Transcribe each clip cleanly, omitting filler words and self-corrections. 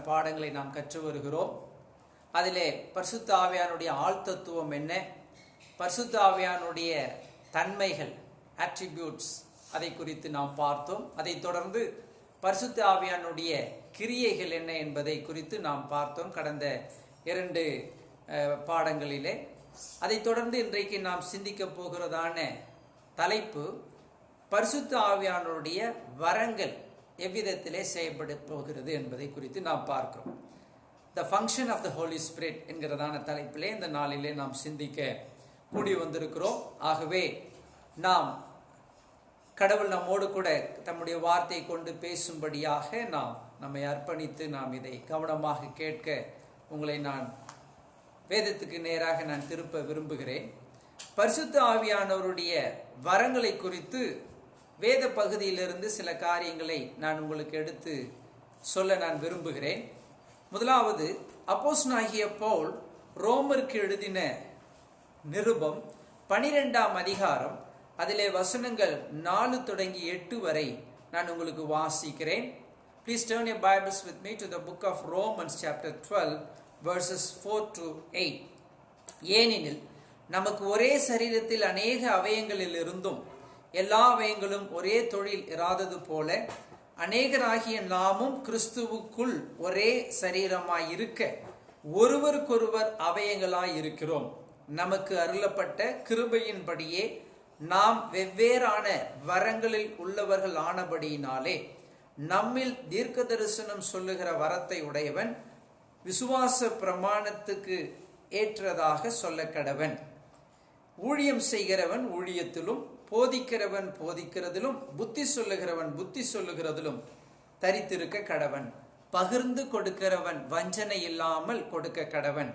பாடங்களை நாம் கற்று வருகிறோம். அதிலே பரிசுத்த ஆவியானுடைய ஆழ்தத்துவம் என்ன, பரிசுத்த ஆவியானுடைய தன்மைகள், அட்ரிபியூட்ஸ், அதை குறித்து நாம் பார்த்தோம். அதைத் தொடர்ந்து பரிசுத்த ஆவியானுடைய கிரியைகள் என்ன என்பதை குறித்து நாம் பார்த்தோம் கடந்த 2 பாடங்களிலே. அதைத் தொடர்ந்து இன்றைக்கு நாம் சிந்திக்க போகிறதான தலைப்பு பரிசுத்த ஆவியானுடைய வரங்கள் எவ்விதத்திலே செய்யப்பட போகிறது என்பதை குறித்து நாம் பார்க்கிறோம். The function of the Holy Spirit என்கிறதான தலைப்பிலே இந்த நாளிலே நாம் சிந்திக்க கூடி வந்திருக்கிறோம். ஆகவே நாம் கடவுள் நம்மோடு கூட தம்முடைய வார்த்தை கொண்டு பேசும்படியாக நம்மை அர்ப்பணித்து நாம் இதை கவனமாக கேட்க உங்களை நான் வேதத்துக்கு நேராக நான் திருப்ப விரும்புகிறேன். பரிசுத்த ஆவியானவருடைய வரங்களை குறித்து வேத பகுதியிலிருந்து சில காரியங்களை நான் உங்களுக்கு எடுத்து சொல்ல நான் விரும்புகிறேன். முதலாவது, அப்போஸ்தலனாகிய பவுல் ரோமருக்கு எழுதின நிருபம் 12ஆம் அதிகாரம், அதிலே வசனங்கள் 4 தொடங்கி 8 வரை நான் உங்களுக்கு வாசிக்கிறேன். Please turn your Bibles with me to the book of Romans chapter 12 verses 4 to 8. ஏனெனில் நமக்கு ஒரே சரீரத்தில் அநேக அவயங்களில் இருந்தும் எல்லா அவயங்களும் ஒரே தொழில் இராதது போல அநேகராகிய நாமும் கிறிஸ்துவுக்குள் ஒரே சரீரமாய் இருக்க ஒருவருக்கொருவர் அவயங்களாய் இருக்கிறோம். நமக்கு அருளப்பட்ட கிருபையின்படியே நாம் வெவ்வேறான வரங்களில் உள்ளவர்கள் ஆனபடியினாலே நம்மில் தீர்க்க தரிசனம் சொல்லுகிற வரத்தை உடையவன் விசுவாச பிரமாணத்துக்கு ஏற்றதாக சொல்ல கடவன். ஊழியம் செய்கிறவன் ஊழியத்திலும், போதிக்கிறவன் போதிக்கிறதிலும், புத்தி சொல்லுகிறவன் புத்தி சொல்லுகிறதிலும் தரித்திருக்க கடவன். பகிர்ந்து கொடுக்கிறவன் வஞ்சனை இல்லாமல் கொடுக்க கடவன்.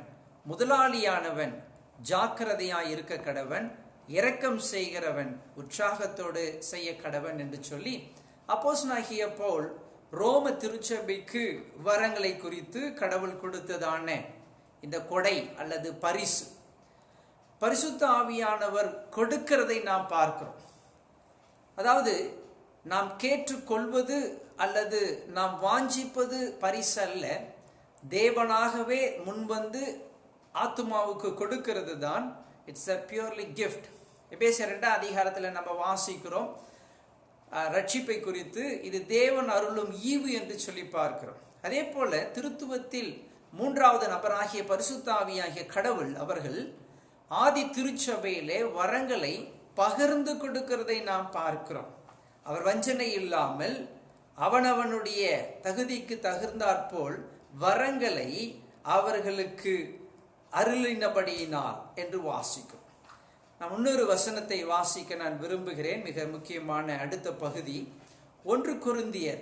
முதலாளியானவன் ஜாக்கிரதையாய் இருக்க கடவன். இரக்கம் செய்கிறவன் உற்சாகத்தோடு செய்ய கடவன் என்று சொல்லி அப்போஸ்தலனாகிய பவுல் ரோம திருச்சபைக்கு வரங்களை குறித்து கடவுள் கொடுத்ததான இந்த கொடை அல்லது பரிசு, பரிசுத்த ஆவியானவர் கொடுக்கிறதை நாம் பார்க்கிறோம். அதாவது நாம் கேட்டுக்கொள்வது அல்லது நாம் வாஞ்சிப்பது பரிசு அல்ல, தேவனாகவே முன்வந்து ஆத்துமாவுக்கு கொடுக்கிறது தான். It's a purely gift. எபேசியர் 2ஆம் அதிகாரத்தில் நம்ம வாசிக்கிறோம் ரட்சிப்பை குறித்து, இது தேவன் அருளும் ஈவு என்று சொல்லி பார்க்கிறோம். அதே போல திருத்துவத்தில் 3வது நபராகிய பரிசுத்த ஆவியாகிய கடவுள் அவர்கள் ஆதி திருச்சபையிலே வரங்களை பகிர்ந்து கொடுக்கிறதை நாம் பார்க்கிறோம். அவர் வஞ்சனை இல்லாமல் அவனவனுடைய தகுதிக்கு தகுந்தாற்போல் வரங்களை அவர்களுக்கு அருளினபடியினால் என்று வாசிக்கும். நான் இன்னொரு வசனத்தை வாசிக்க நான் விரும்புகிறேன். மிக முக்கியமான அடுத்த பகுதி 1 கொரிந்தியர்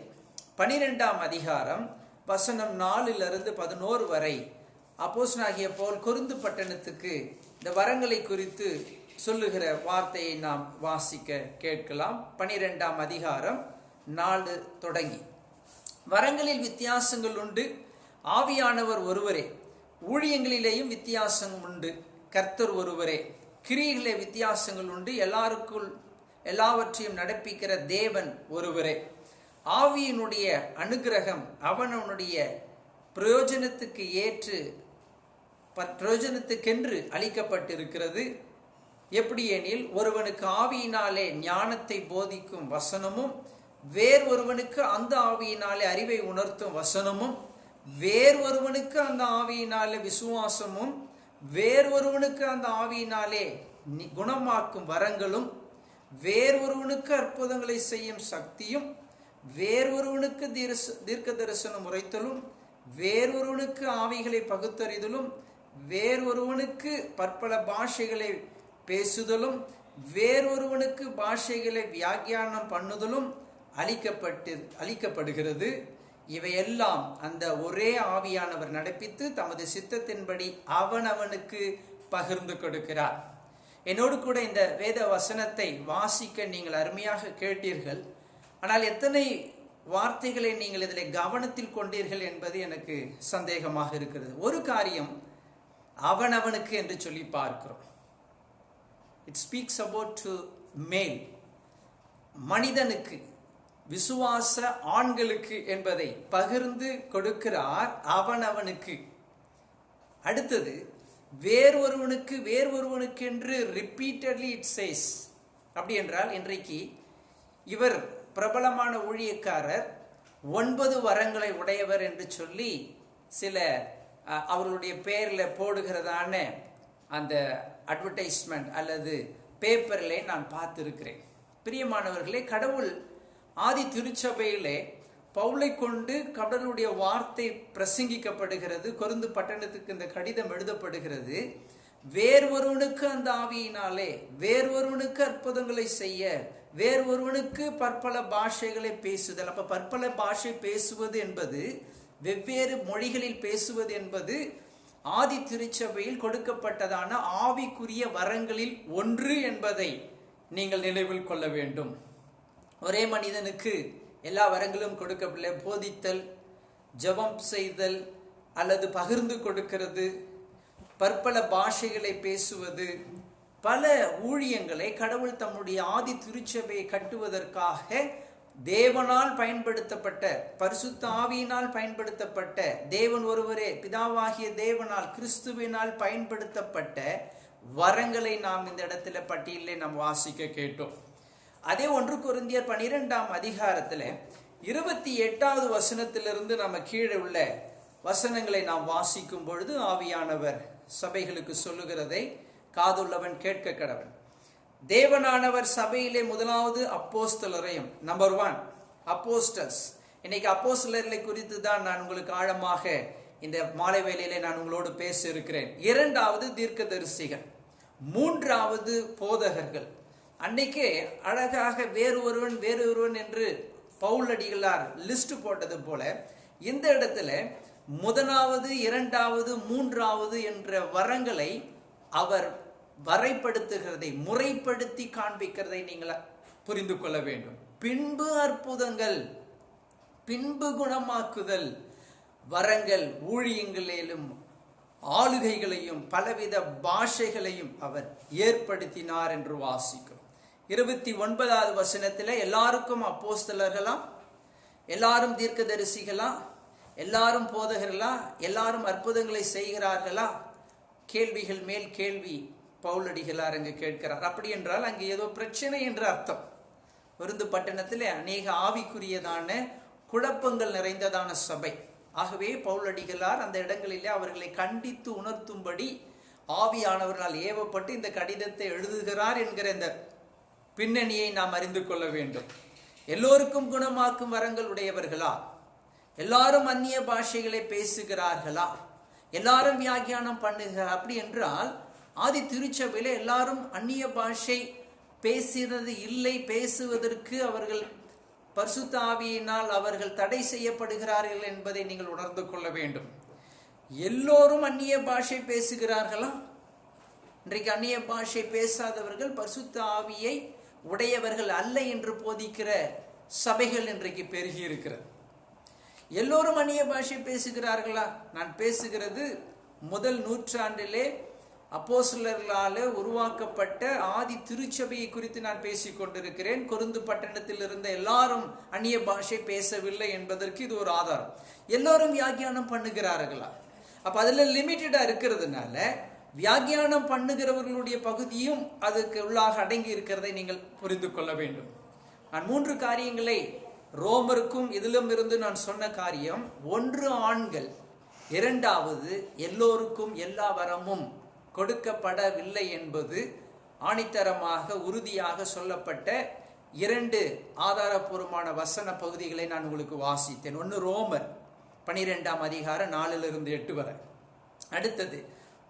12ஆம் அதிகாரம் வசனம் 4லிருந்து 11 வரை அப்போஸ்தலனாகிய பவுல் கொரிந்து பட்டணத்துக்கு இந்த வரங்களை குறித்து சொல்லுகிற வார்த்தையை நாம் வாசிக்க கேட்கலாம். 12ஆம் அதிகாரம் 4 தொடங்கி. வரங்களில் வித்தியாசங்கள் உண்டு, ஆவியானவர் ஒருவரே. ஊழியங்களிலேயும் வித்தியாசம் உண்டு, கர்த்தர் ஒருவரே. கிரியைகளிலே வித்தியாசங்கள் உண்டு, எல்லாவற்றையும் நடப்பிக்கிற தேவன் ஒருவரே. ஆவியினுடைய அனுக்கிரகம் அவனவனுடைய பிரயோஜனத்துக்கென்று அளிக்கப்பட்டிருக்கிறது. எப்படி எனில், ஒருவனுக்கு ஆவியினாலே ஞானத்தை போதிக்கும் வசனமும், வேறொருவனுக்கு அந்த ஆவியினாலே அறிவை உணர்த்தும் வசனமும், வேறொருவனுக்கு அந்த ஆவியினாலே விசுவாசமும், வேறொருவனுக்கு அந்த ஆவியினாலே குணமாக்கும் வரங்களும், வேறொருவனுக்கு அற்புதங்களை செய்யும் சக்தியும், வேறொருவனுக்கு தீர்க்க தரிசனம் உரைத்தலும், வேறொருவனுக்கு ஆவிகளை பகுத்தறிதலும், வேறொருவனுக்கு பற்பல பாஷைகளை பேசுதலும், வேறொருவனுக்கு பாஷைகளை வியாக்கியானம் பண்ணுதலும் அளிக்கப்படுகிறது. இவையெல்லாம் அந்த ஒரே ஆவியானவர் நடப்பித்து தமது சித்தத்தின்படி அவனவனுக்கு பகிர்ந்து கொடுக்கிறார். என்னோடு கூட இந்த வேத வசனத்தை வாசிக்க நீங்கள் அருமையாக கேட்டீர்கள். ஆனால் எத்தனை வார்த்தைகளை நீங்கள் இதில் கவனத்தில் கொண்டீர்கள் என்பது எனக்கு சந்தேகமாக இருக்கிறது. ஒரு காரியம் அவனவனுக்கு என்று சொல்லி பார்க்கிறோம். இட் ஸ்பீக்ஸ் அபவுட் டு மேல், மனிதனுக்கு, விசுவாச ஆண்களுக்கு என்பதை பகிர்ந்து கொடுக்கிறார் அவனவனுக்கு. அடுத்தது வேறொருவனுக்கு என்று ரிப்பீட்டட்லி இட் சேஸ். அப்படி என்றால் இன்றைக்கு இவர் பிரபலமான ஊழியக்காரர் 9 வரங்களை உடையவர் என்று சொல்லி சில அவர்களுடைய பெயரில் போடுகிறதான அந்த அட்வர்டைஸ்மெண்ட் அல்லது பேப்பரிலே நான் பார்த்திருக்கிறேன். பிரியமானவர்களே, கடவுள் ஆதி திருச்சபையிலே பவுலை கொண்டு கடவுளுடைய வார்த்தை பிரசங்கிக்கப்படுகிறது. கொரிந்து பட்டணத்துக்கு இந்த கடிதம் எழுதப்படுகிறது. வேறொருவனுக்கு அந்த ஆவியினாலே வேறொருவனுக்கு அற்புதங்களை செய்ய, வேறொருவனுக்கு பற்பல பாஷைகளை பேசுதல். அப்ப பற்பல பாஷை பேசுவது என்பது, வெவ்வேறு மொழிகளில் பேசுவது என்பது ஆதி திருச்சபையில் கொடுக்கப்பட்டதான ஆவிக்குரிய வரங்களில் ஒன்று என்பதை நீங்கள் நினைவில் கொள்ள வேண்டும். ஒரே மனிதனுக்கு எல்லா வரங்களும் கொடுக்கப்படவில்லை. போதித்தல், ஜெபம் செய்தல் அல்லது பகிர்ந்து கொடுக்கிறது, பற்பல பாஷைகளை பேசுவது, பல ஊழியங்களை கடவுள் தம்முடைய ஆதி திருச்சபையை கட்டுவதற்காக தேவனால் பயன்படுத்தப்பட்ட, பரிசுத்த ஆவியினால் பயன்படுத்தப்பட்ட, தேவன் ஒருவரே பிதாவாகிய தேவனால் கிறிஸ்துவினால் பயன்படுத்தப்பட்ட வரங்களை நாம் இந்த இடத்துல பட்டியலே நாம் வாசிக்க கேட்டோம். அதே 1 கொரிந்தியர் 12ஆம் அதிகாரத்தில் 28வது வசனத்திலிருந்து நம்ம கீழே உள்ள வசனங்களை நாம் வாசிக்கும் பொழுது ஆவியானவர் சபைகளுக்கு சொல்லுகிறதை காதுள்ளவன் கேட்க கடவன். தேவனானவர் சபையிலே முதலாவது அப்போஸ்தலரையும், நம்பர் 1 அப்போஸ்டல்ஸ். இன்னைக்கு அப்போஸ்தலர்களை குறித்து தான் நான் உங்களுக்கு ஆழமாக இந்த மாலை வேளையிலே நான் உங்களோடு பேச இருக்கிறேன். 2வது தீர்க்கதரிசிகள், 3வது போதகர்கள். அன்னைக்கு அழகாக வேறொருவன் என்று பவுலடிகளார் லிஸ்ட் போட்டது போல இந்த இடத்துல 1வது 2வது 3வது என்ற வரங்களை அவர் வரைப்படுத்துகிறதை, முறைப்படுத்தி காண்பிக்கிறதை நீங்கள் புரிந்து கொள்ள வேண்டும். பின்பு அற்புதங்கள், பின்பு குணமாக்குதல் வரங்கள், ஊழியங்களிலும் ஆளுகைகளையும் பலவித பாஷைகளையும் அவர் ஏற்படுத்தினார் என்று வாசிக்கிறோம். 29வது வசனத்தில் எல்லாருக்கும் அப்போஸ்தலர்களா, எல்லாரும் தீர்க்கதரிசிகளா, எல்லாரும் போதகர்களா, எல்லாரும் அற்புதங்களை செய்கிறார்களா? கேள்விகள் மேல் கேள்வி பவுலடிகளார் அங்கு கேட்கிறார். அப்படி என்றால் அங்கு ஏதோ பிரச்சனை என்று அர்த்தம். கொரிந்து பட்டணத்தில் அநேக ஆவிக்குரியதான குழப்பங்கள் நிறைந்ததான சபை. ஆகவே பவுலடிகளார் அந்த இடங்களிலே அவர்களை கண்டித்து உணர்த்தும்படி ஆவியானவர்களால் ஏவப்பட்டு இந்த கடிதத்தை எழுதுகிறார் என்கிற இந்த பின்னணியை நாம் அறிந்து கொள்ள வேண்டும். எல்லோருக்கும் குணமாக்கும் வரங்கள் உடையவர்களா? எல்லாரும் அந்நிய பாஷைகளை பேசுகிறார்களா? எல்லாரும் வியாக்கியானம் பண்ணுகிறார்? அப்படி என்றால் ஆதி திருச்சபையில எல்லாரும் அந்நிய பாஷை பேசுகிறது இல்லை. பேசுவதற்கு அவர்கள் பரிசுத்த ஆவியினால் அவர்கள் தடை செய்யப்படுகிறார்கள் என்பதை நீங்கள் உணர்ந்து கொள்ள வேண்டும். எல்லோரும் அந்நிய பாஷை பேசுகிறார்களா? இன்றைக்கு அந்நிய பாஷை பேசாதவர்கள் பரிசுத்த ஆவியை உடையவர்கள் அல்ல என்று போதிக்கிற சபைகள் இன்றைக்கு பெருகி இருக்கிறது. எல்லோரும் அந்நிய பாஷை பேசுகிறார்களா? நான் பேசுகிறது முதல் நூற்றாண்டிலே அப்போஸ்தலர்களால் உருவாக்கப்பட்ட ஆதி திருச்சபையை குறித்து நான் பேசிக் கொண்டிருக்கிறேன். கொரிந்து பட்டணத்தில் இருந்த எல்லாரும் அந்நிய பாஷை பேசவில்லை என்பதற்கு இது ஒரு ஆதாரம். எல்லோரும் வியாக்கியானம் பண்ணுகிறார்களா? அப்ப அதுல லிமிட்டடா இருக்கிறதுனால வியாக்கியானம் பண்ணுகிறவர்களுடைய பகுதியும் அதுக்கு உள்ளாக அடங்கி இருக்கிறதை நீங்கள் புரிந்து கொள்ள வேண்டும். நான் 3 காரியங்களை ரோமருக்கும் இதிலும் இருந்து நான் சொன்ன காரியம், 1 ஆண்கள், 2வது எல்லோருக்கும் எல்லா வரமும் கொடுக்கப்படவில்லை என்பது ஆணித்தரமாக உறுதியாக சொல்லப்பட்ட 2 ஆதாரபூர்வமான வசன பகுதிகளை நான் உங்களுக்கு வாசித்தேன். 1 ரோமர் 12ஆம் அதிகாரம் 4லிருந்து 8 வரை. அடுத்தது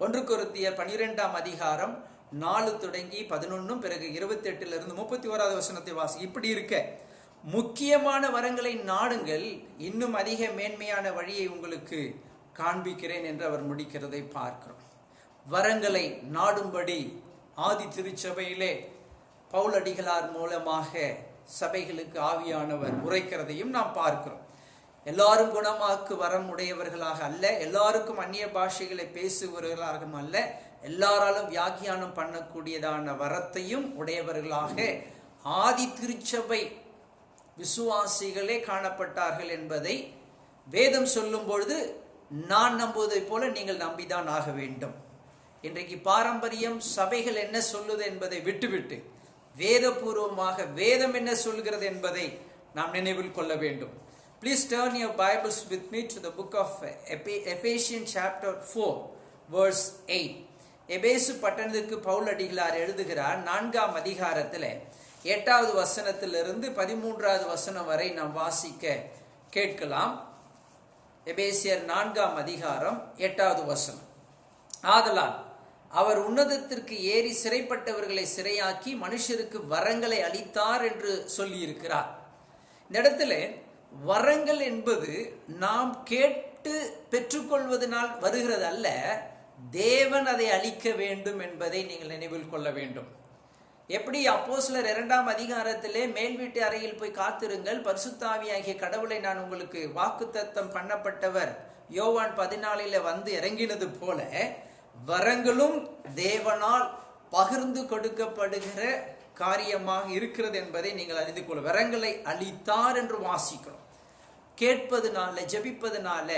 1 கொரிந்தியர் 12ஆம் அதிகாரம் 4 தொடங்கி 11, பிறகு 28லிருந்து 31வது வசனத்தை வாசி. இப்படி இருக்க முக்கியமான வரங்களை நாடுங்கள், இன்னும் அதிக மேன்மையான வழியை உங்களுக்கு காண்பிக்கிறேன் என்று அவர் முடிக்கிறதை பார்க்கிறோம். வரங்களை நாடும்படி ஆதி திருச்சபையிலே பவுலடிகளார் மூலமாக சபைகளுக்கு ஆவியானவர் உரைக்கிறதையும் நாம் பார்க்கிறோம். எல்லாரும் குணமாக்கு வரம் உடையவர்களாக அல்ல, எல்லாருக்கும் அந்நிய பாஷைகளை பேசுபவர்களாகவும் அல்ல, எல்லாராலும் வியாக்கியானம் பண்ணக்கூடியதான வரத்தையும் உடையவர்களாக ஆதி திருச்சபை விசுவாசிகளே காணப்பட்டார்கள் என்பதை வேதம் சொல்லும் பொழுது நான் நம்புவதை போல நீங்கள் நம்பிதான் ஆக வேண்டும். இன்றைக்கு பாரம்பரியம் சபைகள் என்ன சொல்லுது என்பதை விட்டுவிட்டு வேதபூர்வமாக வேதம் என்ன சொல்கிறது என்பதை நாம் நினைவில் கொள்ள வேண்டும். Please turn your Bibles with me to the book of Ephesians chapter 4 verse 8. எபேசு பட்டணத்துக்கு பவுல் அடிகளார் எழுதுகிறார். 4ஆம் அதிகாரத்தில் 8வது வசனத்திலிருந்து 13வது வசனம் வரை நாம் வாசிக்க கேட்கலாம். எபேசியர் 4ஆம் அதிகாரம் 8வது வசனம். ஆதலால் அவர் உன்னதத்திற்கு ஏறி சிறைப்பட்டவர்களை சிறையாக்கி மனுஷருக்கு வரங்களை அளித்தார் என்று சொல்லியிருக்கிறார். இந்த இடத்துல வரங்கள் என்பது நாம் கேட்டு பெற்றுக்கொள்வதனால் வருகிறது அல்ல, தேவன் அதை அளிக்க வேண்டும் என்பதை நீங்கள் நினைவில் கொள்ள வேண்டும். எப்படி அப்போஸ்தலர் 2ஆம் அதிகாரத்திலே மேல் வீட்டு அறையில் போய் காத்திருங்கள், பரிசுத்தாவியாகிய கடவுளை நான் உங்களுக்கு வாக்குத்தத்தம் பண்ணப்பட்டவர் யோவான் 14 வந்து இறங்கினது போல, வரங்களும் தேவனால் பகிர்ந்து கொடுக்கப்படுகிற காரியமாக இருக்கிறது என்பதை நீங்கள் அறிந்து கொள்ள. வரங்களை அளித்தார் என்று வாசிக்கிறோம். கேட்பதுனால, ஜெபிப்பதுனால,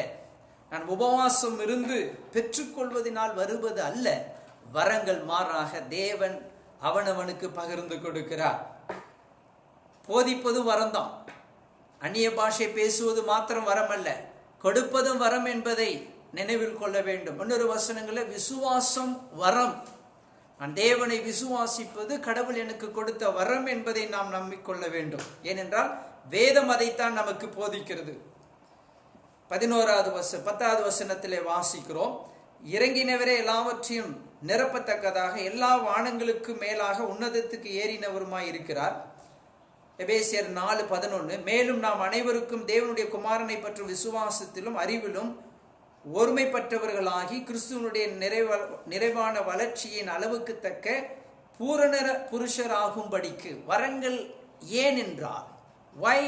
நான் உபவாசம் இருந்து பெற்றுக்கொள்வதனால் வருவது அல்ல, வரங்கள் மாறாக தேவன் அவனவனுக்கு பகிர்ந்து கொடுக்கிறார். போதிப்பது வரம்தான், அந்நிய பாஷை பேசுவது மாத்திரம் வரம் அல்ல, கொடுப்பதும் வரம் என்பதை நினைவில் கொள்ள வேண்டும். இன்னொரு வசனங்களில் விசுவாசம் வரம், நான் தேவனை விசுவாசிப்பது கடவுள் எனக்கு கொடுத்த வரம் என்பதை நாம் நம்பிக்கொள்ள வேண்டும். ஏனென்றால் வேதம் அதைத்தான் நமக்கு போதிக்கிறது. 10வது வசனத்திலே வாசிக்கிறோம், இறங்கினவரே எல்லாவற்றையும் நிரப்பத்தக்கதாக எல்லா வானங்களுக்கு மேலாக உன்னதத்துக்கு ஏறினவருமாய் இருக்கிறார். எபேசியர் 4:11. மேலும் நாம் அனைவருக்கும் தேவனுடைய குமாரனை பற்றும் விசுவாசத்திலும் அறிவிலும் ஒருமைப்பட்டவர்களாகி கிறிஸ்துவனுடைய நிறைவான வளர்ச்சியின் அளவுக்கு தக்க பூரண புருஷராகும்படிக்கு வரங்கள். ஏனென்றால் why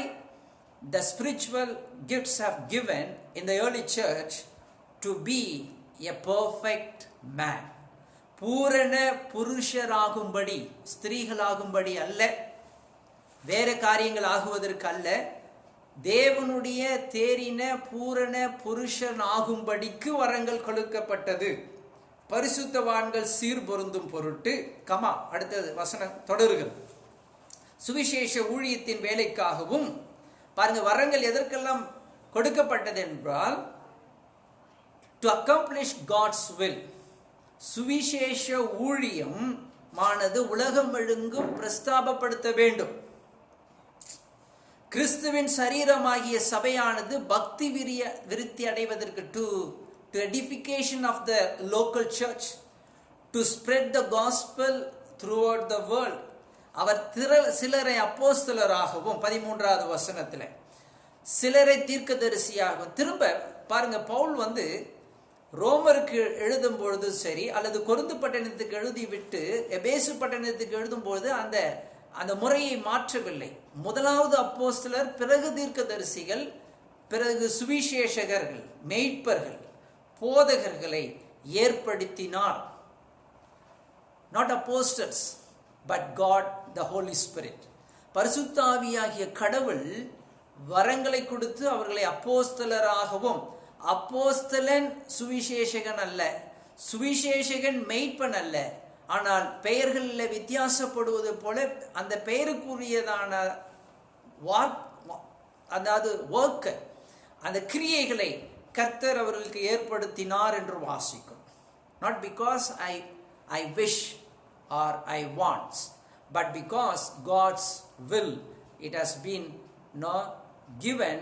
the spiritual gifts have given in the early church to be a perfect man. பூரண புருஷராகும்படி, ஸ்திரீகளாகும்படி அல்ல, வேற காரியங்கள் ஆகுவதற்கு அல்ல, தேவனுடைய தேறின பூரண புருஷன் ஆகும்படிக்கு வரங்கள் கொடுக்கப்பட்டது. பரிசுத்தவான்கள் சீர்பொருந்தும் பொருட்டு, அடுத்தது வசனம் தொடருகிறது, சுவிசேஷ ஊழியத்தின் வேலைக்காகவும். பாருங்க, வரங்கள் எதற்கெல்லாம் கொடுக்கப்பட்டது என்றால் to accomplish God's will. சுவிசேஷ ஊழியம் மானது உலகம் எங்கும் பிரஸ்தாபப்படுத்த வேண்டும். கிறிஸ்துவின் சரீரமாகிய சபையானது பக்தி விருத்தி அடைவதற்கு to edification of the local church, to spread the gospel throughout the world. அவர் சிலரை அப்போஸ்தலராகவும் 13வது வசனத்தில் சிலரை தீர்க்கதரிசியாகவும். திரும்ப பாருங்க, பவுல் ரோமருக்கு எழுதும் பொழுது சரி, அல்லது கொரிந்து பட்டணத்துக்கு எழுதிவிட்டு எபேசு பட்டணத்துக்கு எழுதும் பொழுது அந்த முறையை மாற்றவில்லை. முதலாவது அப்போஸ்தலர், பிறகு தீர்க்கதரிசிகள், பிறகு சுவிசேஷகர்கள், மேய்ப்பர்கள், போதகர்களை ஏற்படுத்தினார். not apostles but God the Holy Spirit. பரிசுத்த ஆவியாகிய கடவுள் வரங்களை கொடுத்து அவர்களை அப்போஸ்தலராகவும், அப்போஸ்தலன் சுவிசேஷகன் அல்ல, சுவிசேஷகன் மெய்ப்பன் அல்ல, ஆனால் பெயர்களில் வித்தியாசப்படுவது போல அந்த பெயருக்குரியதான அதாவது ஒர்க், அந்த கிரியைகளை கர்த்தர் அவர்களுக்கு ஏற்படுத்தினார் என்று வாசிக்கும். not because I wish or I want, but because God's will it has been given,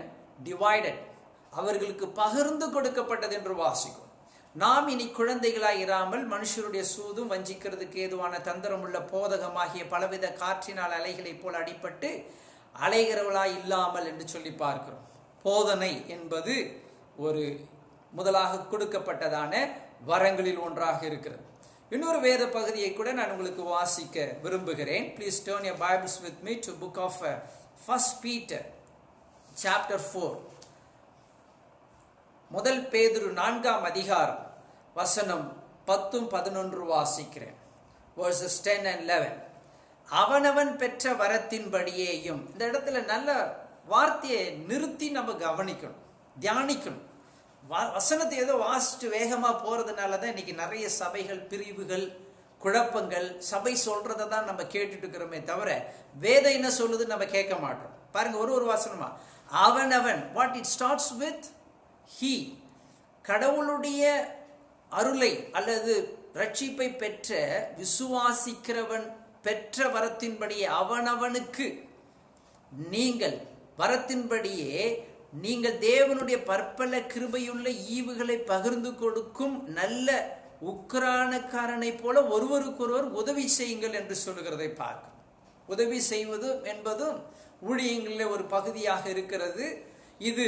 divided, அவர்களுக்கு பகிர்ந்து கொடுக்கப்பட்டது என்று வாசிக்கும். நாம் இனி குழந்தைகளாய் இராமல் மனுஷருடைய சூதும் வஞ்சிக்கிறதுக்கு ஏதுவான தந்திரமுள்ள போதகமாகிய பலவித காற்றினால் அலைகளைப் போல் அடிபட்டு அலைகிறவளாய் இல்லாமல் என்று சொல்லி பார்க்கிறோம். போதனை என்பது ஒரு முதலாக கொடுக்கப்பட்டதான வரங்களில் ஒன்றாக இருக்கிறது. இன்னொரு வேத பகுதியை கூட நான் உங்களுக்கு வாசிக்க விரும்புகிறேன். Please turn your Bibles with me to book of 1 Peter chapter 4. முதல் பேதுரு 4ஆம் அதிகாரம் வசனம் 10-11 வாசிக்கிறேன். verses 10 and 11. அவனவன் பெற்ற வரத்தின்படியேயும். இந்த இடத்துல நல்ல வார்த்தையை நிறுத்தி நம்ம கவனிக்கணும், தியானிக்கணும். வசனத்தை ஏதோ வாசிச்சுட்டு வேகமா போறதுனால தான் இன்னைக்கு நிறைய சபைகள், பிரிவுகள், குழப்பங்கள். சபை சொல்றதை தான் நம்ம கேட்டுட்டு இருக்கிறோமே தவிர வேதம் என்ன சொல்லுது நம்ம கேட்க மாட்டோம். பாருங்க, ஒரு வசனமா அவனவன், what it starts with he, கடவுளுடைய அருளை அல்லது ரட்சிப்பை பெற்ற விசுவாசிக்கிறவன் பெற்ற வரத்தின்படியே அவனவனுக்கு நீங்கள் வரத்தின்படியே நீங்கள் தேவனுடைய பற்பல கிருபையுள்ள ஈவுகளை பகிர்ந்து கொடுக்கும் நல்ல உக்கிரானக்காரனை போல ஒருவருக்கொருவர் உதவி செய்யுங்கள் என்று சொல்லுகிறதை பார்க்கும். உதவி செய்வது என்பதும் ஊழியங்களில் ஒரு பகுதியாக இருக்கிறது. இது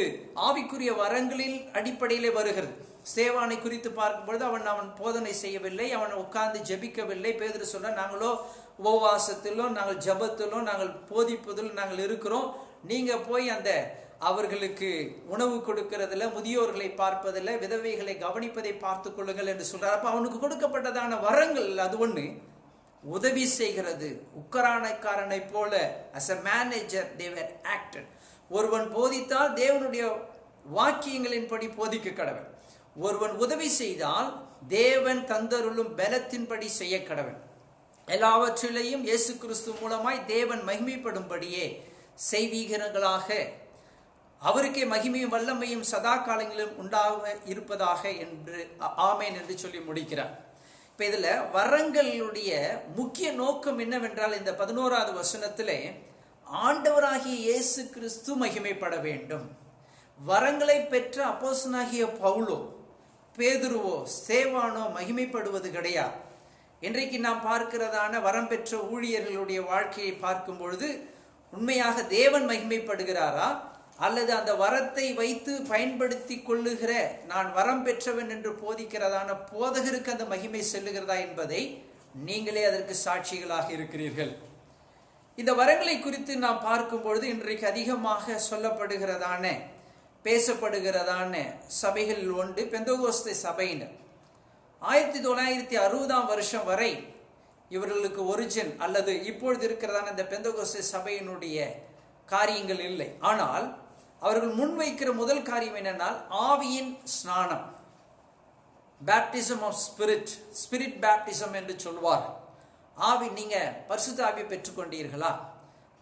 ஆவிக்குரிய வரங்களில் அடிப்படையிலே வருகிறது. ஸ்தேவானை குறித்து பார்க்கும்பொழுது அவன் போதனை செய்யவில்லை, அவன் உட்கார்ந்து ஜெபிக்கவில்லை. பேதுரு சொல்ல, நாங்களோ உபவாசத்திலும் நாங்கள் ஜபத்திலும் நாங்கள் போதிப்பதிலும் நாங்கள் இருக்கிறோம், நீங்க போய் அந்த அவர்களுக்கு உணவு கொடுக்கிறதுல, முதியோர்களை பார்ப்பதில், விதவைகளை கவனிப்பதை பார்த்து கொள்ளுங்கள் என்று சொல்றார். அப்ப அவனுக்கு கொடுக்கப்பட்டதான வரங்கள் அது ஒண்ணு, உதவி செய்கிறது. உக்கரானக்காரனை போல as a manager they were acted. ஒருவன் போதித்தால் தேவனுடைய வாக்கியங்களின்படி போதிக்க கடவன். ஒருவன் உதவி செய்தால் தேவன் தந்தருளும் பலத்தின்படி செய்ய கடவன். எல்லாவற்றிலையும் இயேசு கிறிஸ்து மூலமாய் தேவன் மகிமைப்படும்படியே செய்வீகர்களாக அவருக்கே மகிமையும் வல்லமையும் சதா காலங்களிலும் உண்டாக இருப்பதாக என்று ஆமேன் என்று சொல்லி முடிக்கிறார். இப்ப இதுல வரங்களுடைய முக்கிய நோக்கம் என்னவென்றால், இந்த 11வது வசனத்திலே ஆண்டவராகிய இயேசு கிறிஸ்து மகிமைப்பட வேண்டும். வரங்களை பெற்ற அப்போஸ்தலனாகிய பவுலோ, பேதுருவோ, ஸ்தேவானோ மகிமைப்படுவது கிடையாது. இன்றைக்கு நாம் பார்க்கிறதான வரம் பெற்ற ஊழியர்களுடைய வாழ்க்கையை பார்க்கும் பொழுது உண்மையாக தேவன் மகிமைப்படுகிறாரா, அல்லது அந்த வரத்தை வைத்து பயன்படுத்தி கொள்ளுகிற நான் வரம் பெற்றவன் என்று போதிக்கிறதான போதகருக்கு அந்த மகிமை செல்லுகிறதா என்பதை நீங்களே அதற்கு சாட்சிகளாக இருக்கிறீர்கள். இந்த வரங்களை குறித்து நாம் பார்க்கும் பொழுது இன்றைக்கு அதிகமாக சொல்லப்படுகிறதான, பேசப்படுகிறதான சபைகள் ஒன்று பெந்தகோஸ்தே சபையினர். 1960ஆம் வருஷம் வரை இவர்களுக்கு ஒரிஜின் அல்லது இப்பொழுது இருக்கிறதான இந்த பெந்தகோஸ்தே சபையினுடைய காரியங்கள் இல்லை. ஆனால் அவர்கள் முன்வைக்கிற முதல் காரியம் என்னென்னால் ஆவியின் ஸ்நானம், baptism of spirit, spirit baptism என்று சொல்வார். ஆவி, நீங்க பரிசுத்த ஆவியை பெற்றுக்கொண்டீர்களா?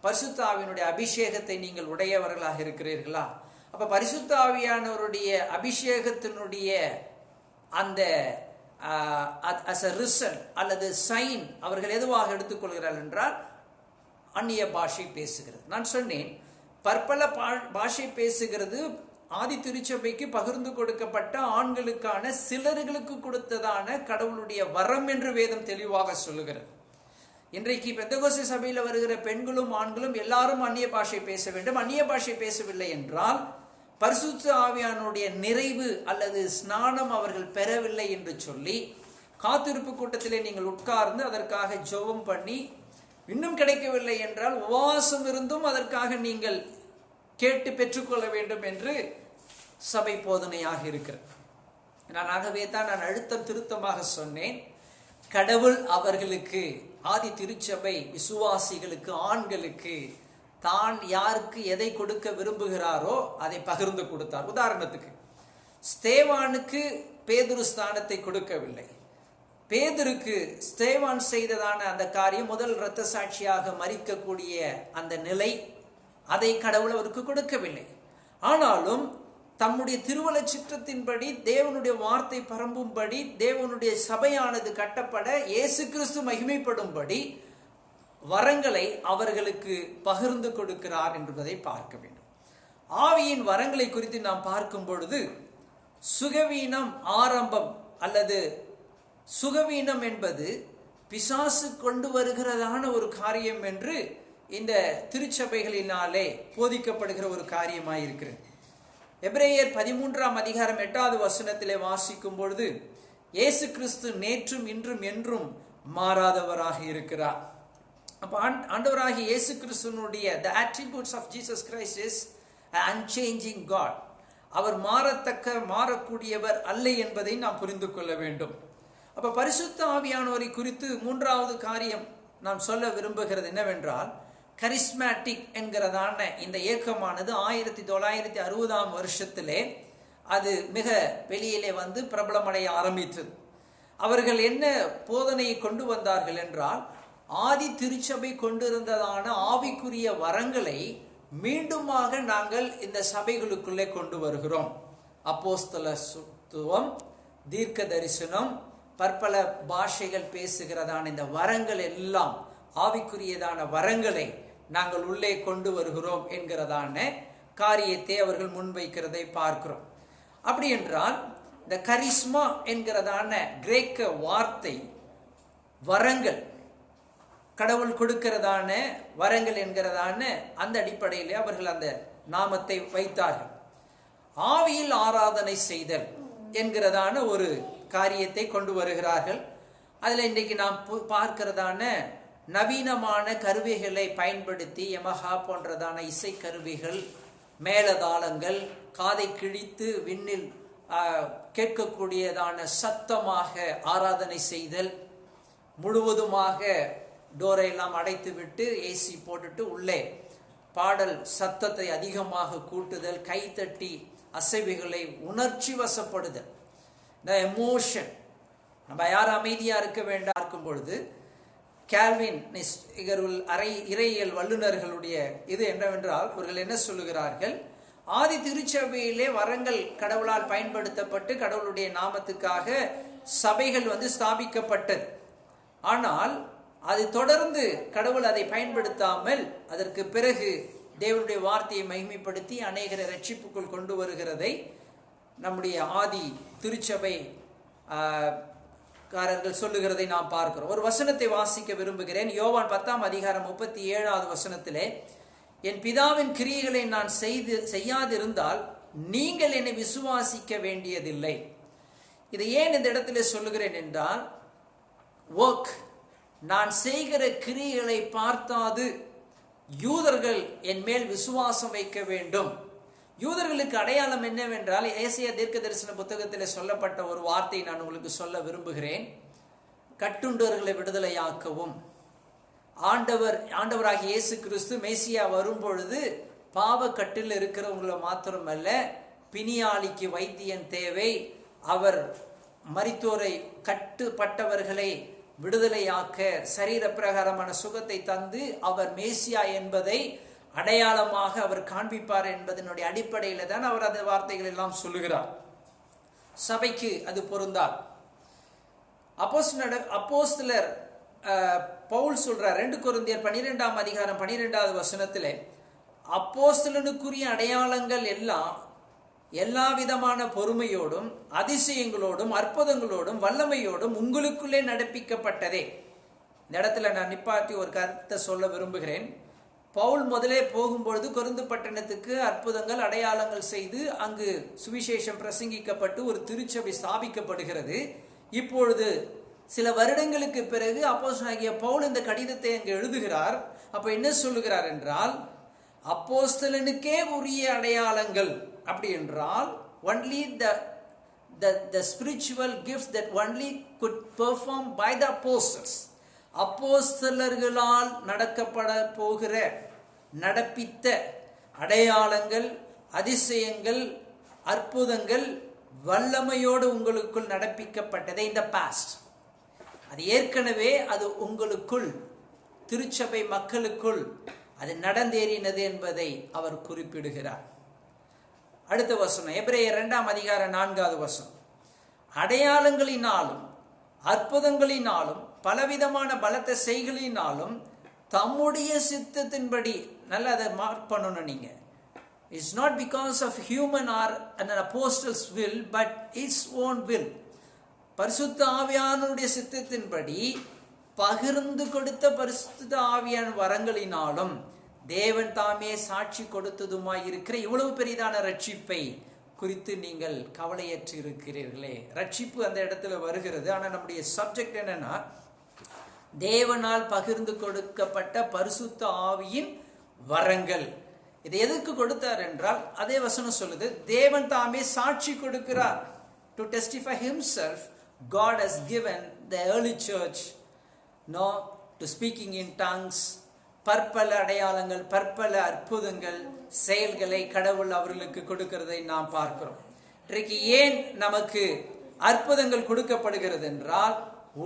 பரிசுத்த ஆவியினுடைய அபிஷேகத்தை நீங்கள் உடையவர்களாக இருக்கிறீர்களா? அப்ப பரிசுத்த ஆவியானவருடைய அபிஷேகத்தினுடைய அந்த as a result அல்லது சைன் அவர்கள் எதுவாக எடுத்துக்கொள்கிறார்கள் என்றால் அந்நிய பாஷை பேசுகிறது. நான் சொன்னேன், பற்பல பாஷை பேசுகிறது ஆதி திருச்சபைக்கு பகிர்ந்து கொடுக்கப்பட்ட ஆண்களுக்கான சிலர்களுக்கு கொடுத்ததான கடவுளுடைய வரம் என்று வேதம் தெளிவாக சொல்லுகிறது. இன்றைக்கு பெந்தகோஸ்தே சபையில் வருகிற பெண்களும் ஆண்களும் எல்லாரும் அந்நிய பாஷை பேச வேண்டும். அந்நிய பாஷை பேசவில்லை என்றால் பரிசுத்த ஆவியானுடைய நிறைவு அல்லது ஸ்நானம் அவர்கள் பெறவில்லை என்று சொல்லி காத்திருப்பு கூட்டத்திலே நீங்கள் உட்கார்ந்து அதற்காக ஜெபம் பண்ணி, இன்னும் கிடைக்கவில்லை என்றால் உபவாசம் இருந்தும் அதற்காக நீங்கள் கேட்டு பெற்றுக்கொள்ள வேண்டும் என்று சபை போதனையாக இருக்கிறது. ஆகவே தான் நான் அழுத்தம் திருத்தமாக சொன்னேன், கடவுள் அவர்களுக்கு, ஆதி திருச்சபை விசுவாசிகளுக்கு, ஆண்களுக்கு தான் யாருக்கு எதை கொடுக்க விரும்புகிறாரோ அதை பகிர்ந்து கொடுத்தார். உதாரணத்துக்கு ஸ்தேவானுக்கு பேதுரு ஸ்தானத்தை கொடுக்கவில்லை. பேதுருக்கு ஸ்தேவான் செய்ததான அந்த காரியம், முதல் இரத்த சாட்சியாக மரிக்கக்கூடிய அந்த நிலை, அதை கடவுள் அவருக்கு கொடுக்கவில்லை. ஆனாலும் தம்முடைய திருவல சிற்றத்தின்படி தேவனுடைய வார்த்தை பரம்பும்படி, தேவனுடைய சபையானது கட்டப்பட, இயேசு கிறிஸ்து மகிமைப்படும்படி வரங்களை அவர்களுக்கு பகிர்ந்து கொடுக்கிறார் என்பதை பார்க்க வேண்டும். ஆவியின் வரங்களை குறித்து நாம் பார்க்கும் பொழுது சுகவீனம் ஆரம்பம் அல்லது சுகவீனம் என்பது பிசாசு கொண்டு வருகிறதான ஒரு காரியம் என்று இந்த திருச்சபைகளினாலே போதிக்கப்படுகிற ஒரு காரியமாயிருக்கிறது. எபிரேயர் 13ஆம் அதிகாரம் 8வது வசனத்திலே வாசிக்கும் பொழுது இயேசு கிறிஸ்து நேற்றும் இன்றும் என்றும் மாறாதவராக இருக்கிறார். அப்ப ஆண்டவராகிய இயேசு கிறிஸ்துனுடைய the attributes of Jesus Christ is an unchanging God. அவர் மாறக்கூடியவர் அல்ல என்பதை நாம் புரிந்து கொள்ள வேண்டும். அப்ப பரிசுத்த ஆவியானவரை குறித்து 3வது காரியம் நாம் சொல்ல விரும்புகிறது என்னவென்றால், கரிஸ்மேட்டிக் என்கிறதான இந்த இயக்கமானது 1960ஆம் வருஷத்திலே அது மிக வெளியிலே வந்து பிரபலமடைய ஆரம்பித்தது. அவர்கள் என்ன போதனையை கொண்டு வந்தார்கள் என்றால், ஆதி திருச்சபை கொண்டிருந்ததான ஆவிக்குரிய வரங்களை மீண்டுமாக நாங்கள் இந்த சபைகளுக்குள்ளே கொண்டு வருகிறோம். அப்போஸ்தலத்துவம், தீர்க்க தரிசனம், பற்பல பாஷைகள் பேசுகிறதான இந்த வரங்கள் எல்லாம் ஆவிக்குரியதான வரங்களை நாங்கள் உள்ளே கொண்டு வருகிறோம் என்கிறதான காரியத்தை அவர்கள் முன்வைக்கிறதை பார்க்கிறோம். அப்படி என்றால் இந்த கரிஸ்மா என்கிறதான கிரேக்க வார்த்தை வரங்கள், கடவுள் கொடுக்கிறதான வரங்கள் என்கிறதான அந்த அடிப்படையில் அவர்கள் அந்த நாமத்தை வைத்தார்கள். ஆவியில் ஆராதனை செய்தல் என்கிறதான ஒரு காரியத்தை கொண்டு வருகிறார்கள். அதில் இன்றைக்கு நாம் பார்க்கிறதான நவீனமான கருவிகளை பயன்படுத்தி யமஹா போன்றதான இசை கருவிகள், மேலதாளங்கள், காதை கிழித்து விண்ணில் கேட்கக்கூடியதான சத்தமாக ஆராதனை செய்தல், முழுவதுமாக டோரை எல்லாம் அடைத்து விட்டு ஏசி போட்டுட்டு உள்ளே பாடல் சத்தத்தை அதிகமாக கூட்டுதல், கைத்தட்டி அசைவுகளை உணர்ச்சி வசப்படுதல், இந்த எமோஷன். நம்ம யாரும் அமைதியாக இருக்க வேண்டாம் இருக்கும் பொழுது கால்வின் இறையியல் வல்லுநர்களுடைய இது என்னவென்றால், இவர்கள் என்ன சொல்லுகிறார்கள், ஆதி திருச்சபையிலே வரங்கள் கடவுளால் பயன்படுத்தப்பட்டு கடவுளுடைய நாமத்துக்காக சபைகள் வந்து ஸ்தாபிக்கப்பட்டது. ஆனால் அது தொடர்ந்து கடவுள் அதை பயன்படுத்தாமல் அதற்கு பிறகு தேவனுடைய வார்த்தையை மகிமைப்படுத்தி அநேகரை ரட்சிப்புக்குள் கொண்டு வருகிறதை நம்முடைய ஆதி திருச்சபை காரர்கள் சொல்லுகிறதை நாம் பார்க்கிறோம். ஒரு வசனத்தை வாசிக்க விரும்புகிறேன். யோவான் 10ஆம் அதிகாரம் 37வது வசனத்திலே, என் பிதாவின் கிரியைகளை நான் செய்யாதிருந்தால் நீங்கள் என்னை விசுவாசிக்க வேண்டியதில்லை. இதை ஏன் இந்த இடத்துல சொல்லுகிறேன் என்றால், ஒர்க், நான் செய்கிற கிரியைகளை பார்த்தாது யூதர்கள் என் மேல் விசுவாசம் வைக்க வேண்டும். யூதர்களுக்கு அடையாளம் என்னவென்றால், ஏசாயா தீர்க்க தரிசன புத்தகத்தில் சொல்லப்பட்ட ஒரு வார்த்தை நான் உங்களுக்கு சொல்ல விரும்புகிறேன். கட்டுண்டவர்களை விடுதலையாக்கவும், ஆண்டவராகிய இயேசு கிறிஸ்து மேசியா வரும் பொழுது பாவக்கட்டில் இருக்கிறவங்களை மாத்திரமல்ல, பிணியாளிக்கு வைத்தியன் தேவை, அவர் மரித்தோரை கட்டுப்பட்டவர்களை விடுதலையாக்க சரீர பிரகாரமான சுகத்தை தந்து அவர் மேசியா என்பதை அடையாளமாக அவர் காண்பிப்பார் என்பதனுடைய அடிப்படையில் தான் அவர் அந்த வார்த்தைகள் எல்லாம் சொல்லுகிறார். சபைக்கு அது பொருந்தார். அப்போஸ்தலர் பவுல் சொல்றார் 2 கொரிந்தியர் 12ஆம் அதிகாரம் 12வது வசனத்திலே, அப்போஸ்தலனுக்குரிய அடையாளங்கள் எல்லாம் எல்லா விதமான பொறுமையோடும் அதிசயங்களோடும் அற்புதங்களோடும் வல்லமையோடும் உங்களுக்குள்ளே நடப்பிக்கப்பட்டதே. இந்த இடத்துல நான் நிப்பாட்டி ஒரு கருத்தை சொல்ல விரும்புகிறேன். பவுல் முதலே போகும்பொழுது கொரிந்து பட்டணத்துக்கு அற்புதங்கள் அடையாளங்கள் செய்து அங்கு சுவிசேஷம் பிரசங்கிக்கப்பட்டு ஒரு திருச்சபை ஸ்தாபிக்கப்படுகிறது. இப்பொழுது சில வருடங்களுக்கு பிறகு அப்போஸ்தலனாகிய பவுல் இந்த கடிதத்தை அங்கு எழுதுகிறார். அப்ப என்ன சொல்லுகிறார் என்றால், அப்போஸ்தலனுக்கே உரிய அடையாளங்கள், அப்படி என்றால் only the spiritual gifts that only could perform by the apostles, அப்போஸ்தலர்களால் நடக்கப்பட போகிற நடப்பித்த அடையாளங்கள், அதிசயங்கள், அற்புதங்கள் வல்லமையோடு உங்களுக்குள் நடப்பிக்கப்பட்டதே இந்த பாஸ்ட். அது ஏற்கனவே அது உங்களுக்குள் திருச்சபை மக்களுக்குள் அது நடந்தேறினது என்பதை அவர் குறிப்பிடுகிறார். அடுத்த வசனம் எபிரேயர் 2ஆம் அதிகாரம் 4வது வசனம், அடையாளங்களினாலும் அற்புதங்களினாலும் பலவிதமான பலத்த செய்களினாலும் தம்முடைய சித்தத்தின்படி, நல்லா அதை மார்க் பண்ணணும் நீங்க, it's not because of human or an apostle's will but its own will, பரிசுத்த ஆவியானுடைய சித்தத்தின்படி பகிர்ந்து கொடுத்த பரிசுத்த ஆவியான வரங்களினாலும் தேவன் தாமே சாட்சி கொடுத்ததுமாய் இருக்கிற இவ்வளவு பெரிதான ரட்சிப்பை குறித்து நீங்கள் கவலையற்று இருக்கிறீர்களே. ரட்சிப்பு அந்த இடத்துல வருகிறது. ஆனால் நம்முடைய சப்ஜெக்ட் என்னன்னா, தேவனால் பகிர்ந்து கொடுக்கப்பட்ட பரிசுத்த ஆவியின் வரங்கள். இது எதுக்கு கொடுத்தார் என்றால், அதே வசனம் சொல்லுது, தேவன் தாமே சாட்சி கொடுக்கிறார். To testify himself, God has given the early church to speaking in tongues, பற்பல அடையாளங்கள், பற்பல அற்புதங்கள், செயல்களை கடவுள் அவர்களுக்கு கொடுக்கிறதை நாம் பார்க்கிறோம். இன்றைக்கு ஏன் நமக்கு அற்புதங்கள் கொடுக்கப்படுகிறது என்றால்,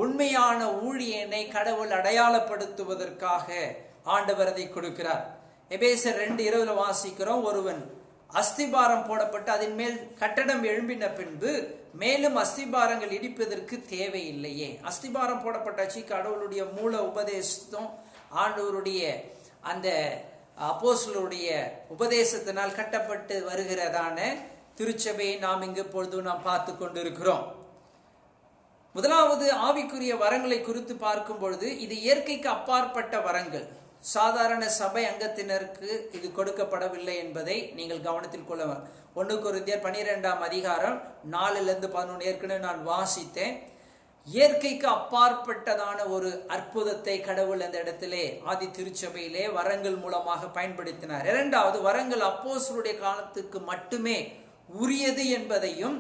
உண்மையான ஊழியனை கடவுள் அடையாளப்படுத்துவதற்காக ஆண்டவர் அதை கொடுக்கிறார். எபேசியர் 2:20 வாசிக்கிறோம், ஒருவன் அஸ்திபாரம் போடப்பட்டு அதன் மேல் கட்டடம் எழும்பின பின்பு மேலும் அஸ்திபாரங்கள் இடிப்பதற்கு தேவையில்லையே. அஸ்திபாரம் போடப்பட்டாச்சு. கடவுளுடைய மூல உபதேசம், ஆண்டவருடைய அந்த அப்போஸ்தலருடைய உபதேசத்தினால் கட்டப்பட்டு வருகிறதான திருச்சபையை நாம் இங்கு பொழுது நாம் பார்த்து கொண்டிருக்கிறோம். முதலாவது ஆவிக்குரிய வரங்களை குறித்து பார்க்கும் பொழுது, இது இயற்கைக்கு அப்பாற்பட்ட வரங்கள். சாதாரண சபை அங்கத்தினருக்கு இது கொடுக்கப்படவில்லை என்பதை நீங்கள் கவனத்தில் கொள்ள. 1 கொரிந்தியர் 12:4-11 ஏற்கனவே நான் வாசித்தேன். இயற்கைக்கு அப்பாற்பட்டதான ஒரு அற்புதத்தை கடவுள் அந்த இடத்திலே ஆதி திருச்சபையிலே வரங்கள் மூலமாக பயன்படுத்தினார். இரண்டாவது, வரங்கள் அப்போஸ்தலருடைய காலத்துக்கு மட்டுமே உரியது என்பதையும்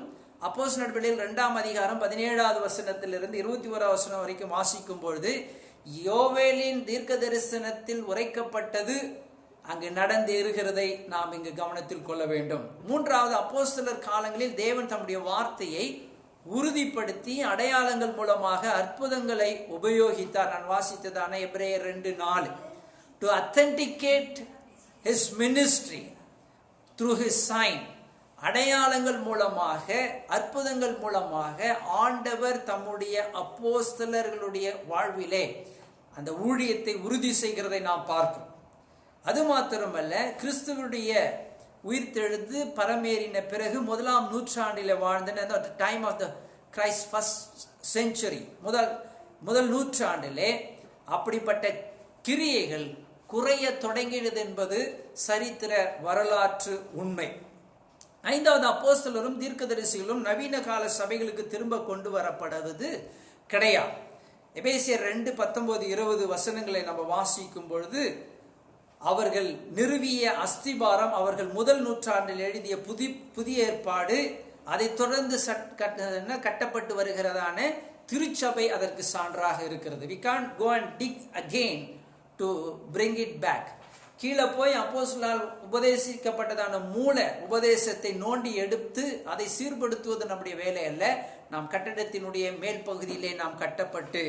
அப்போஸ்தலர் நடபடிகள் 2:17 21 வரைக்கும் வாசிக்கும் பொழுது, யோவேலின் தீர்க்க தரிசனத்தில் உரைக்கப்பட்டது அங்கு நடந்தேறுகிறதை நாம் இங்கு கவனத்தில் கொள்ள வேண்டும். மூன்றாவது, அப்போஸ்தலர் காலங்களில் தேவன் தம்முடைய வார்த்தையை உறுதிப்படுத்தி அடையாளங்கள் மூலமாக அற்புதங்களை உபயோகித்தார். நான் வாசித்ததான எபிரேயர் 2:4, to authenticate his ministry through his sign. அடையாளங்கள் மூலமாக, அற்புதங்கள் மூலமாக ஆண்டவர் தம்முடைய அப்போஸ்தலர்களுடைய வாழ்விலே அந்த ஊழியத்தை உறுதி செய்கிறதை நாம் பார்க்கிறோம். அது மாத்திரமல்ல, கிறிஸ்துவுடைய உயிர்த்தெழுந்து பரமேறின பிறகு 1ஆம் நூற்றாண்டில் வாழ்ந்த time of the Christ first century, முதல் நூற்றாண்டிலே அப்படிப்பட்ட கிரியைகள் குறைய தொடங்கியது என்பது சரித்திர வரலாற்று உண்மை. ஐந்தாவது, அப்போஸ்தலரும் தீர்க்கதரிசிகளும் நவீன கால சபைகளுக்கு திரும்ப கொண்டு வரப்படுவது கிடையாது. எபேசியர் 2:19-20 நம்ம வாசிக்கும் பொழுது, அவர்கள் நிறுவிய அஸ்திபாரம், அவர்கள் முதல் நூற்றாண்டில் எழுதிய புதிய ஏற்பாடு, அதை தொடர்ந்து கட்டப்பட்டு வருகிறதான திருச்சபை அதற்கு சான்றாக இருக்கிறது. We can't go and dig again to bring it back. கீழே போய் அப்போஸ்தலரால் உபதேசிக்கப்பட்டதான மூல உபதேசத்தை நோண்டி எடுத்து அதை சீர்படுத்துவது நம்முடைய வேலை அல்ல. நாம் கட்டடத்தினுடைய மேல் பகுதியிலே நாம் கட்டப்பட்டு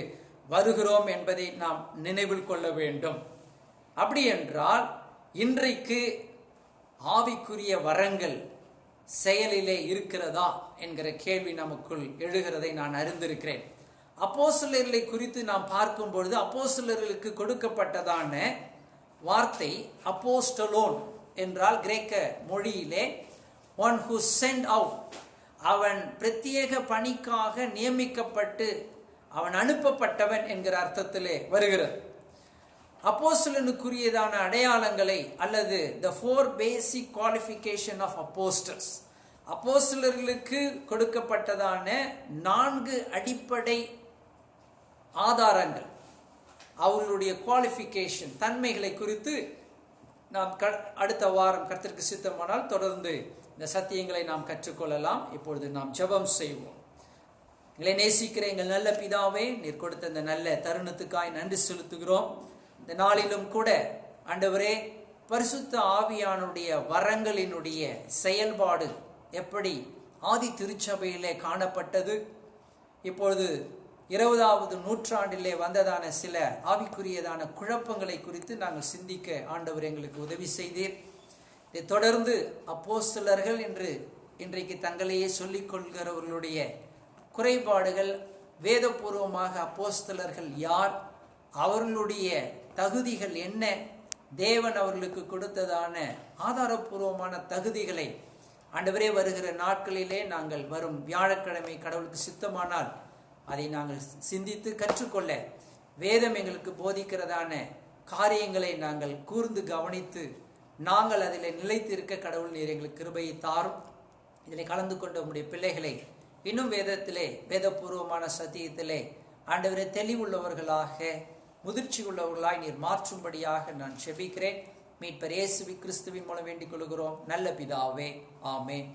வருகிறோம் என்பதை நாம் நினைவில் கொள்ள வேண்டும். அப்படி என்றால், இன்றைக்கு ஆவிக்குரிய வரங்கள் செயலிலே இருக்கிறதா என்கிற கேள்வி நமக்குள் எழுகிறதை நான் அறிந்திருக்கிறேன். அப்போஸ்தலர்களை குறித்து நாம் பார்க்கும் பொழுது, அப்போஸ்தலர்களுக்கு கொடுக்கப்பட்டதான வார்த்தை அப்போஸ்டலோன் என்றால் கிரேக்க மொழியிலே one who sent out, அவன் பிரத்யேக பணிக்காக நியமிக்கப்பட்டு அவன் அனுப்பப்பட்டவன் என்கிற அர்த்தத்திலே வருகிறது. அப்போஸ்தலனுக்குரியதான அடையாளங்களை அல்லது the 4 basic qualification of apostles, அப்போஸ்தலர்களுக்கு கொடுக்கப்பட்டதான 4 அடிப்படை ஆதாரங்கள், அவர்களுடைய குவாலிஃபிகேஷன், தன்மைகளை குறித்து நாம் அடுத்த வாரம் கர்த்தருக்கு சித்தமானால் தொடர்ந்து இந்த சத்தியங்களை நாம் கற்றுக்கொள்ளலாம். இப்பொழுது நாம் ஜெபம் செய்வோம். எங்களை நேசிக்கிற எங்கள் நல்ல பிதாவே, நீர் கொடுத்த இந்த நல்ல தருணத்துக்காய் நன்றி செலுத்துகிறோம். இந்த நாளிலும் கூட ஆண்டவரே, பரிசுத்த ஆவியானுடைய வரங்களினுடைய செயல்பாடு எப்படி ஆதி திருச்சபையிலே காணப்பட்டது, இப்பொழுது 20வது நூற்றாண்டிலே வந்ததான சில ஆவிக்குரியதான குழப்பங்களை குறித்து நாங்கள் சிந்திக்க ஆண்டவர் எங்களுக்கு உதவி செய்தீர். இதை தொடர்ந்து அப்போஸ்தலர்கள் என்று இன்றைக்கு தங்களையே சொல்லிக் கொள்கிறவர்களுடைய குறைபாடுகள், வேதபூர்வமாக அப்போஸ்தலர்கள் யார், அவர்களுடைய தகுதிகள் என்ன, தேவன் அவர்களுக்கு கொடுத்ததான ஆதாரபூர்வமான தகுதிகளை ஆண்டவரே வருகிற நாட்களிலே நாங்கள் வரும் வியாழக்கிழமை கடவுளுக்கு சித்தமானால் அதை நாங்கள் சிந்தித்து கற்றுக்கொள்ள, வேதம் எங்களுக்கு போதிக்கிறதான காரியங்களை நாங்கள் கூர்ந்து கவனித்து நாங்கள் அதில் நிலைத்திருக்க கடவுள் நீர் எங்களுக்கு கிருபையை தாரும். இதில் கலந்து கொண்ட உங்களுடைய பிள்ளைகளை இன்னும் வேதத்திலே, வேதபூர்வமான சத்தியத்திலே ஆண்டவரே தெளிவுள்ளவர்களாக, முதிர்ச்சி உள்ளவர்களாய் நீர் மாற்றும்படியாக நான் செபிக்கிறேன். மீட்பர் இயேசு கிறிஸ்துவின் மூலம் வேண்டிக் கொள்கிறோம் நல்ல பிதாவே, ஆமென்.